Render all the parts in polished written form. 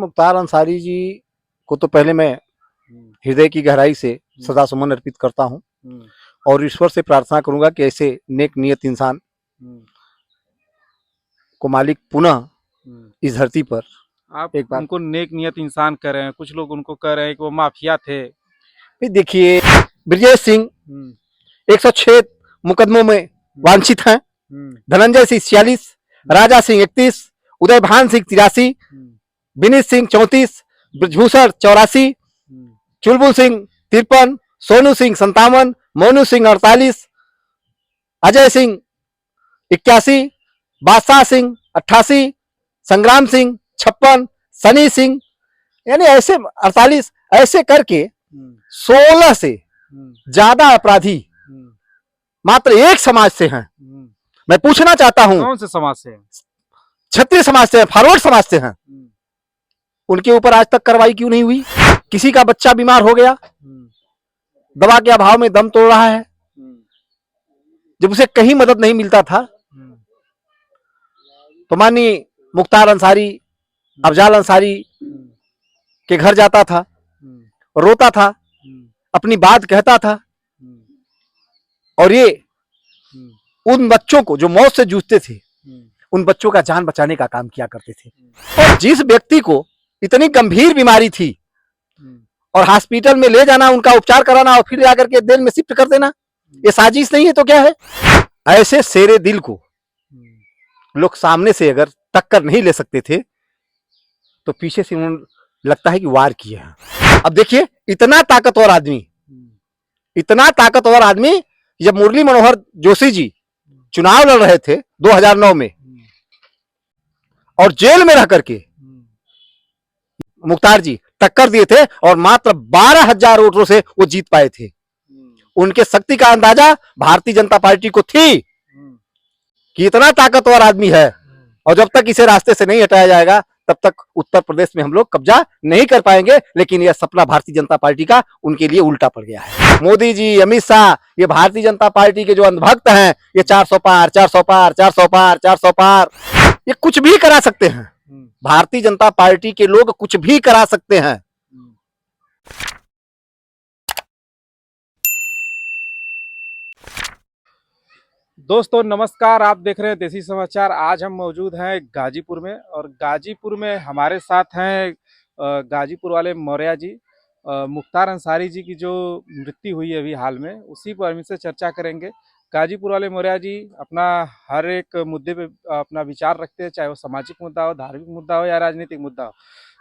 मुख्तार अंसारी जी को तो पहले मैं हृदय की गहराई से सदा सुमन अर्पित करता हूं और ईश्वर से प्रार्थना करूंगा कि ऐसे नेक नियत इंसान को मालिक पुनः इस धरती पर आप एक बार उनको नेक नियत इंसान कह रहे हैं, कुछ लोग उनको कह रहे हैं कि वो माफिया थे। देखिए, ब्रजेश सिंह 106 मुकदमों में वांछित हैं, धनंजय सिंह 46, राजा सिंह 31, उदय भान सिंह 83, विनीत सिंह 34, ब्रजभूषण 84, चुलबुल सिंह 53, सोनू सिंह 57, मोनू सिंह 48, अजय सिंह 81, बादशाह सिंह 88, संग्राम सिंह 56, सनी सिंह यानी ऐसे 48, ऐसे करके 16 से ज्यादा अपराधी मात्र एक समाज से हैं। मैं पूछना चाहता हूं, कौन से समाज से? क्षत्रिय समाज से, फॉरवर्ड समाज से हैं। उनके ऊपर आज तक कार्रवाई क्यों नहीं हुई? किसी का बच्चा बीमार हो गया, दवा के अभाव में दम तोड़ रहा है, जब उसे कहीं मदद नहीं मिलता था तो माननीय मुख्तार अंसारी, अफजाल अंसारी के घर जाता था, रोता था, अपनी बात कहता था और ये उन बच्चों को जो मौत से जूझते थे, उन बच्चों का जान बचाने का काम किया करते थे। और जिस व्यक्ति को इतनी गंभीर बीमारी थी और हॉस्पिटल में ले जाना, उनका उपचार कराना और फिर जाकर के जेल में शिफ्ट कर देना, ये साजिश नहीं है तो क्या है? ऐसे शेरे दिल को लोग सामने से अगर टक्कर नहीं ले सकते थे तो पीछे से उन्होंने लगता है कि वार किया है। अब देखिए, इतना ताकतवर आदमी जब मुरली मनोहर जोशी जी चुनाव लड़ रहे थे 2009 में और जेल में रह करके मुख्तार जी टक्कर दिए थे और मात्र 12,000 वोटों से वो जीत पाए थे। उनके शक्ति का अंदाजा भारतीय जनता पार्टी को थी कि इतना ताकतवर आदमी है और जब तक इसे रास्ते से नहीं हटाया जाएगा तब तक उत्तर प्रदेश में हम लोग कब्जा नहीं कर पाएंगे। लेकिन यह सपना भारतीय जनता पार्टी का उनके लिए उल्टा पड़ गया है। मोदी जी, अमित शाह, ये भारतीय जनता पार्टी के जो अंधभक्त हैं, ये 400 पार, 400 पार, 400 पार, 400 पार, ये कुछ भी करा सकते हैं। भारतीय जनता पार्टी के लोग कुछ भी करा सकते हैं। दोस्तों नमस्कार, आप देख रहे हैं देसी समाचार। आज हम मौजूद हैं गाजीपुर में और गाजीपुर में हमारे साथ हैं गाजीपुर वाले मौर्या जी। मुख्तार अंसारी जी की जो मृत्यु हुई है अभी हाल में, उसी पर हम इनसे चर्चा करेंगे। गाजीपुर वाले मौर्या जी अपना हर एक मुद्दे पे अपना विचार रखते हैं, चाहे वो सामाजिक मुद्दा हो, धार्मिक मुद्दा हो या राजनीतिक मुद्दा हो।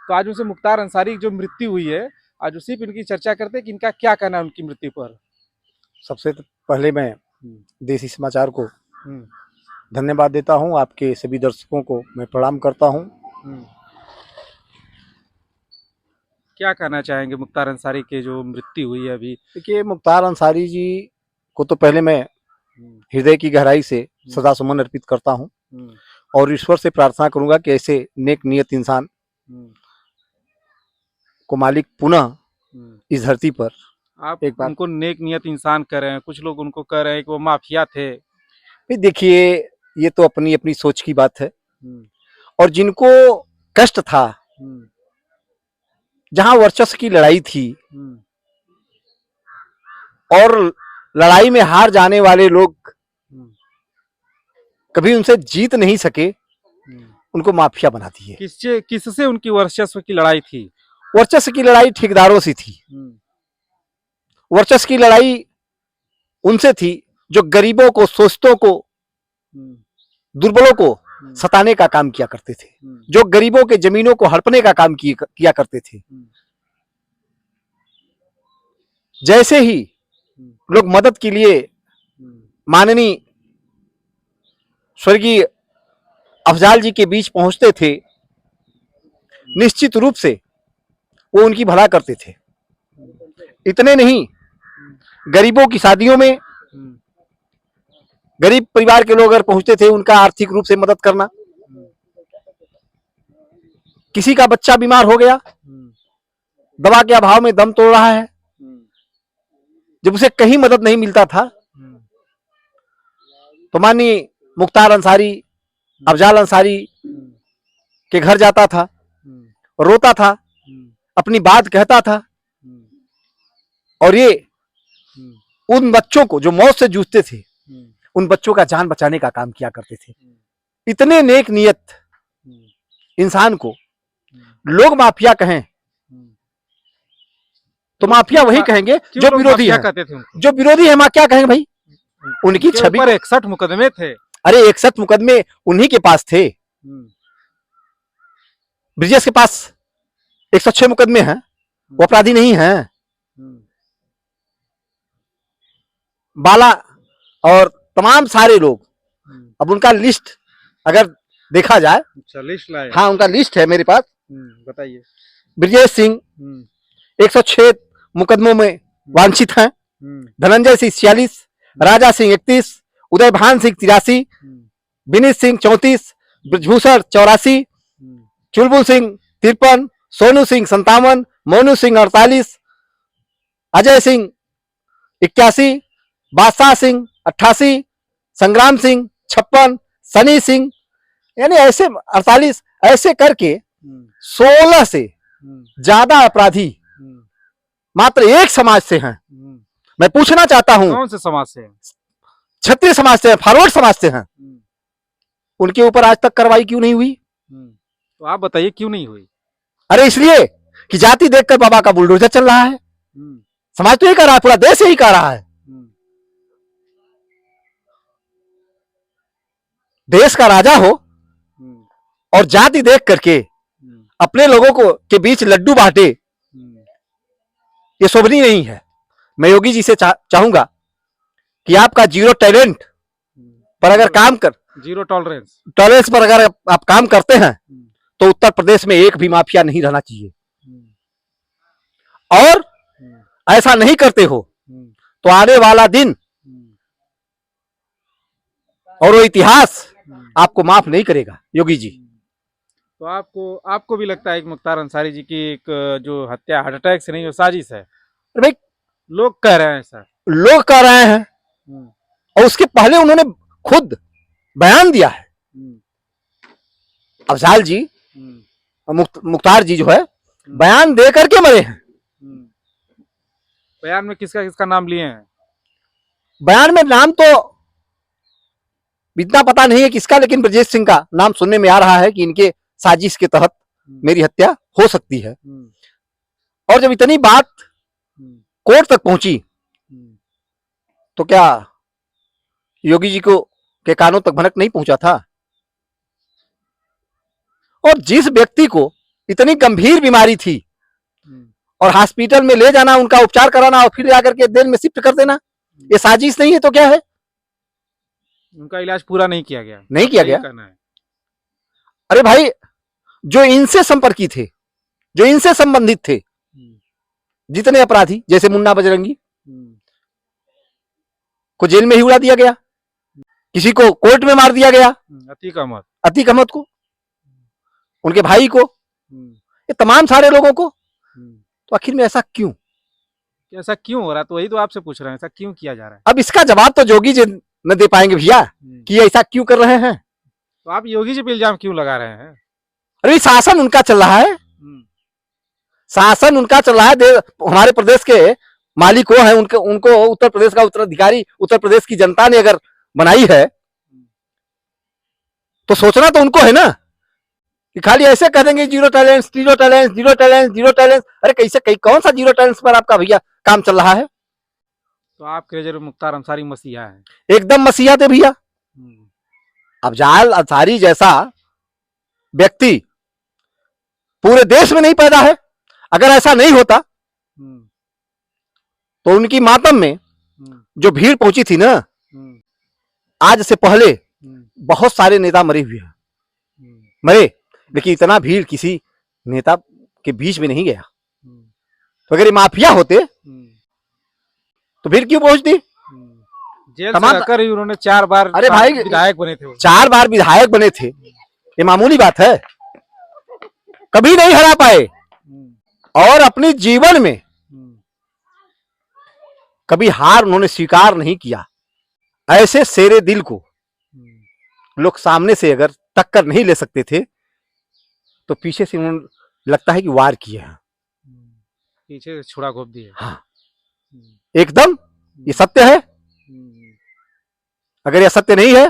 तो आज उनसे मुख्तार अंसारी की जो मृत्यु हुई है, आज उसी पर इनकी चर्चा करते हैं कि इनका क्या कहना है उनकी मृत्यु पर। सबसे पहले मैं देसी समाचार को धन्यवाद देता हूं, आपके सभी दर्शकों को मैं प्रणाम करता हूं। क्या कहना चाहेंगे मुख्तार अंसारी की जो मृत्यु हुई है अभी? देखिए, मुख्तार अंसारी जी को तो पहले मैं हृदय की गहराई से सदा सुमन अर्पित करता हूं और ईश्वर से प्रार्थना करूंगा कि ऐसे नेक नियत इंसान को मालिक पुनः इस धरती पर आप एक बार उनको नेक नियत इंसान कह रहे हैं, कुछ लोग उनको कह रहे हैं कि वो माफिया थे। देखिए, ये तो अपनी अपनी सोच की बात है और जिनको कष्ट था, जहां वर्चस्व की लड़ाई थी और लड़ाई में हार जाने वाले लोग कभी उनसे जीत नहीं सके, उनको माफिया बना दिए। किससे उनकी वर्चस्व की लड़ाई थी? वर्चस्व की लड़ाई ठेकेदारों से थी। वर्चस्व की लड़ाई उनसे थी जो गरीबों को, शोषितों को, दुर्बलों को सताने का काम किया करते थे, जो गरीबों के जमीनों को हड़पने का काम किया करते थे। जैसे ही लोग मदद के लिए माननीय स्वर्गीय अफजाल जी के बीच पहुंचते थे, निश्चित रूप से वो उनकी भला करते थे। इतने नहीं, गरीबों की शादियों में गरीब परिवार के लोग अगर पहुंचते थे, उनका आर्थिक रूप से मदद करना। किसी का बच्चा बीमार हो गया, दवा के अभाव में दम तोड़ रहा है, जब उसे कहीं मदद नहीं मिलता था तो माननीय मुख्तार अंसारी, अफजाल अंसारी के घर जाता था, रोता था, अपनी बात कहता था, और ये उन बच्चों को जो मौत से जूझते थे, उन बच्चों का जान बचाने का काम किया करते थे। इतने नेक नियत इंसान को लोग माफिया कहें तो माफिया वही कहेंगे जो विरोधी है। कहते थे उनको? जो विरोधी है, माँ क्या कहेंगे भाई? उनकी छवि पर 61 मुकदमे थे। अरे 61 मुकदमे उन्हीं के पास थे। ब्रिजेश के पास 106 मुकदमे हैं, वो अपराधी नहीं है। बाला और तमाम सारे लोग, अब उनका लिस्ट अगर देखा जाए, अच्छा लिस्ट लाए? हाँ उनका लिस्ट है मेरे पास। बताइए। ब्रिजेश सिंह 106 मुकदमों में वांछित हैं, धनंजय सिंह 46, राजा सिंह 31, उदय भान सिंह 83, विनीत सिंह 34, ब्रजभूषण 84, चुलबुल सिंह 53, सोनू सिंह 57, मोनू सिंह 48, अजय सिंह 81, बादशाह सिंह 88, संग्राम सिंह 56, सनी सिंह, यानी ऐसे 48, ऐसे करके 16 से ज्यादा अपराधी मात्र एक समाज से हैं। मैं पूछना चाहता हूं, कौन से समाज से? क्षत्रिय समाज से, फॉरवर्ड समाज से हैं। उनके ऊपर आज तक कार्रवाई क्यों नहीं हुई? तो आप बताइए क्यों नहीं हुई? अरे इसलिए कि जाति देखकर बाबा का बुलडोजर चल रहा है। समाज तो यही कर रहा है, पूरा देश यही कर रहा है। देश का राजा हो और जाति देख करके अपने लोगों को के बीच लड्डू बांटे, ये शोभनीय नहीं है। मैं योगी जी से चाहूंगा कि आपका जीरो टैलेंट पर अगर काम कर, जीरो टॉलरेंस पर अगर आप काम करते हैं तो उत्तर प्रदेश में एक भी माफिया नहीं रहना चाहिए। और ऐसा नहीं करते हो तो आने वाला दिन और वो इतिहास आपको माफ नहीं करेगा योगी जी। तो आपको भी लगता है कि मुख्तार अंसारी जी की एक जो हत्या हार्ट अटैक से नहीं, वो साजिश है? भाई लोग कह रहे हैं सर, लोग कह रहे हैं, और उसके पहले उन्होंने खुद बयान दिया है। अफजाल जी, मुख्तार जी जो है बयान दे करके मरे हैं। बयान में किसका किसका नाम लिए हैं? बयान में नाम तो इतना पता नहीं है किसका, लेकिन ब्रजेश सिंह का नाम सुनने में आ रहा है कि इनके साजिश के तहत मेरी हत्या हो सकती है। और जब इतनी बात कोर्ट तक पहुंची तो क्या योगी जी को के कानों तक भनक नहीं पहुंचा था? और जिस व्यक्ति को इतनी गंभीर बीमारी थी और हॉस्पिटल में ले जाना, उनका उपचार कराना और फिर जाकर के जेल में शिफ्ट कर देना, ये साजिश नहीं है तो क्या है? उनका इलाज पूरा नहीं किया गया। नहीं किया गया। अरे भाई, जो इनसे संपर्की थे, जो इनसे संबंधित थे, जितने अपराधी, जैसे मुन्ना बजरंगी को जेल में ही उड़ा दिया गया, किसी को कोर्ट में मार दिया गया, अतीक अहमद को, उनके भाई को, ये तमाम सारे लोगों को, तो आखिर में ऐसा क्यों हो रहा है? तो वही तो आपसे पूछ रहे हैं, ऐसा क्यों किया जा रहा है? अब इसका जवाब तो योगी जी न दे पाएंगे भैया कि ऐसा क्यों कर रहे हैं। तो आप योगी जी पे इल्जाम क्यों लगा रहे हैं? अरे शासन उनका चल रहा है, शासन उनका चल रहा है। हमारे प्रदेश के मालिक वो है, उनको उत्तर प्रदेश का उत्तराधिकारी उत्तर प्रदेश की जनता ने अगर बनाई है तो सोचना तो उनको है ना, कि खाली ऐसे कह देंगे zero talons, zero talons, zero talons, zero talons. अरे कैसे, कौन सा जीरो टैलेंस पर आपका भैया काम चल रहा है? तो आपके नजर में मुख्तार अंसारी मसीहा है? एकदम मसीहा थे भैया। अफजाल अंसारी जैसा व्यक्ति पूरे देश में नहीं पैदा है। अगर ऐसा नहीं होता तो उनकी मातम में जो भीड़ पहुंची थी ना, आज से पहले बहुत सारे नेता मरे हुए हैं, मरे, लेकिन इतना भीड़ किसी नेता के बीच में नहीं गया। तो अगर ये माफिया होते तो फिर क्यों पहुंचती? जेल से रहकर ही उन्होंने 4 बार, अरे भाई, विधायक बने थे। 4 बार विधायक बने थे, ये मामूली बात है? कभी नहीं हरा पाए। और अपने जीवन में कभी हार उन्होंने स्वीकार नहीं किया। ऐसे शेरे दिल को लोग सामने से अगर टक्कर नहीं ले सकते थे तो पीछे से उन्होंने लगता है कि वार किए हैं। पीछे से छुरा घोंप दिए। हाँ, एकदम ये सत्य है। अगर यह सत्य नहीं है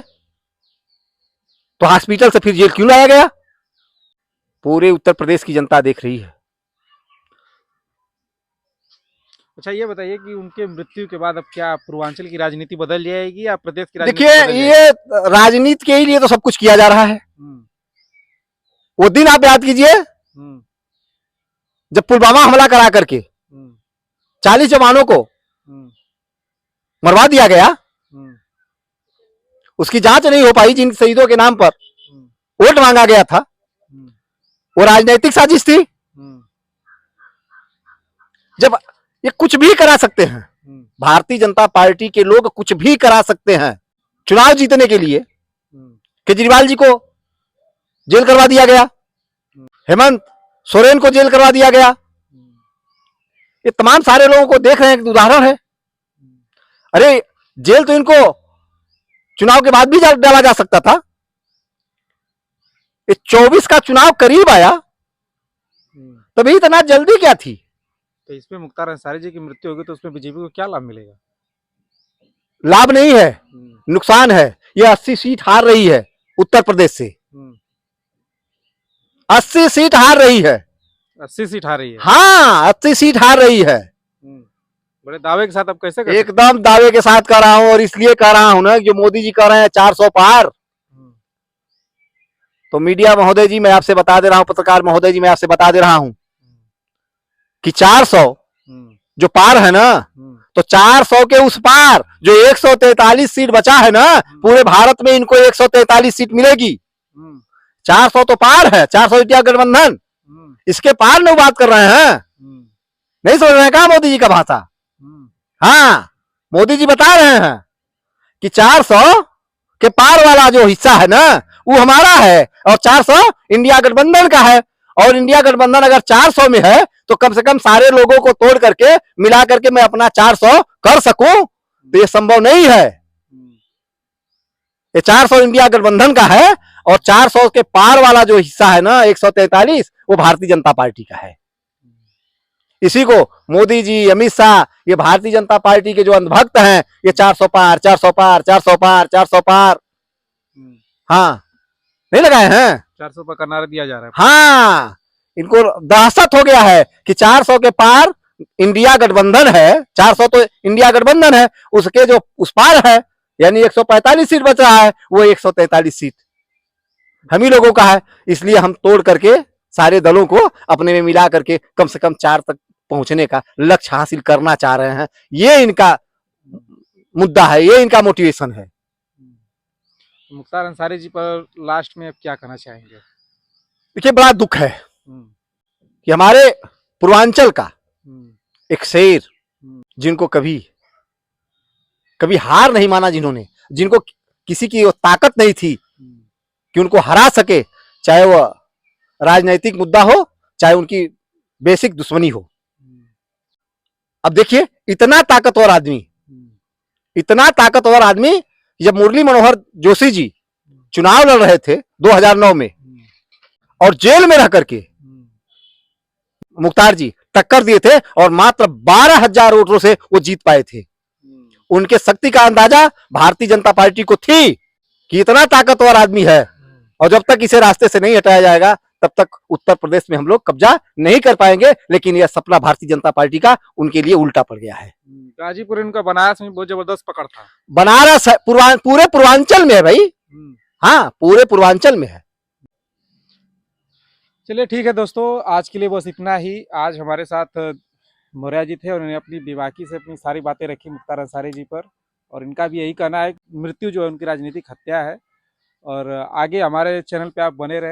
तो हॉस्पिटल से फिर जेल क्यों लाया गया? पूरे उत्तर प्रदेश की जनता देख रही है। अच्छा ये बताइए कि उनके मृत्यु के बाद अब क्या पूर्वांचल की राजनीति बदल जाएगी या प्रदेश की राजनीति देखिए, बदल जाएगी? ये राजनीति के ही लिए तो सब कुछ किया जा रहा है। वो दिन आप याद कीजिए जब पुलवामा हमला करा करके 40 जवानों को मरवा दिया गया, उसकी जांच नहीं हो पाई, जिन शहीदों के नाम पर वोट मांगा गया था, वो राजनीतिक साजिश थी। जब ये कुछ भी करा सकते हैं, भारतीय जनता पार्टी के लोग कुछ भी करा सकते हैं। चुनाव जीतने के लिए केजरीवाल जी को जेल करवा दिया गया, हेमंत सोरेन को जेल करवा दिया गया। ये तमाम सारे लोगों को देख रहे हैं, एक उदाहरण है। अरे जेल तो इनको चुनाव के बाद भी डाला जा सकता था। ये 24 का चुनाव करीब आया, तभी इतना जल्दी क्या थी? तो इसमें मुख्तार अंसारी जी की मृत्यु होगी तो उसमें बीजेपी को क्या लाभ मिलेगा? लाभ नहीं है, नुकसान है। ये 80 सीट हार रही है उत्तर प्रदेश से। 80 सीट हार रही है। 80 सीट हार रही है? हाँ, 80 सीट हार रही है। बड़े दावे के साथ अब कैसे कर एकदम दावे के साथ कर रहा हूं, और इसलिए कर रहा हूं ना, जो मोदी जी कह रहे हैं 400 पार। तो मीडिया महोदय जी मैं आपसे बता दे रहा हूं, पत्रकार महोदय जी मैं आपसे बता दे रहा हूं कि 400 जो पार है ना, तो 400 के उस पार जो 143 सीट बचा है ना, पूरे भारत में इनको 143 सीट मिलेगी। 400 तो पार है, 400 इंडिया गठबंधन, इसके पार लोग बात कर रहे हैं। नहीं समझ रहे हैं क्या मोदी जी का भाषा? हाँ, मोदी जी बता रहे हैं कि 400 के पार वाला जो हिस्सा है ना, वो हमारा है, और 400 इंडिया गठबंधन का है। और इंडिया गठबंधन अगर 400 में है तो कम से कम सारे लोगों को तोड़ करके मिला करके मैं अपना 400 कर सकूं, तो ये संभव नहीं है। ये 400 इंडिया गठबंधन का है, और 400 के पार वाला जो हिस्सा है ना 143, वो भारतीय जनता पार्टी का है। इसी को मोदी जी, अमित शाह, ये भारतीय जनता पार्टी के जो अंधभक्त हैं, ये 400 पार, 400 पार, 400 पार, 400 पार, हाँ नहीं लगाए हैं? 400 पर का नारा दिया जा रहा है। हाँ, इनको दहशत हो गया है कि 400 के पार इंडिया गठबंधन है। 400 तो इंडिया गठबंधन है, उसके जो उस पार है, यानी 145 सीट बच रहा है, वो 143 सीट हम ही लोगों का है। इसलिए हम तोड़ करके सारे दलों को अपने में मिला करके कम से कम 4 तक पहुंचने का लक्ष्य हासिल करना चाह रहे हैं। ये इनका मुद्दा है, ये इनका मोटिवेशन है। मुख्तार अंसारी जी पर लास्ट में अब क्या कहना चाहेंगे? देखिए, बड़ा दुख है कि हमारे पूर्वांचल का एक शेर, जिनको कभी कभी हार नहीं माना, जिनको किसी की वो ताकत नहीं थी कि उनको हरा सके, चाहे वह राजनीतिक मुद्दा हो, चाहे उनकी बेसिक दुश्मनी हो। अब देखिए, इतना ताकतवर आदमी, जब मुरली मनोहर जोशी जी चुनाव लड़ रहे थे 2009 में, और जेल में रह करके मुख्तार जी टक्कर दिए थे, और मात्र 12,000 वोटों से वो जीत पाए थे। उनके शक्ति का अंदाजा भारतीय जनता पार्टी को थी कि इतना ताकतवर आदमी है, और जब तक इसे रास्ते से नहीं हटाया जाएगा तब तक उत्तर प्रदेश में हम लोग कब्जा नहीं कर पाएंगे। लेकिन यह सपना भारतीय जनता पार्टी का उनके लिए उल्टा पड़ गया है। गाजीपुर इनका बनारस में बहुत जबरदस्त पकड़ था। बनारस पूरे पूर्वांचल में है भाई। हाँ, पूरे पूर्वांचल में है। चलिए ठीक है दोस्तों, आज के लिए बस इतना ही। आज हमारे साथ मौर्य जी थे और उन्होंने अपनी बेबाकी से अपनी सारी बातें रखी मुख्तार अंसारी जी पर, और इनका भी यही कहना है मृत्यु जो है उनकी राजनीतिक हत्या है। और आगे हमारे चैनल पे आप बने रहें।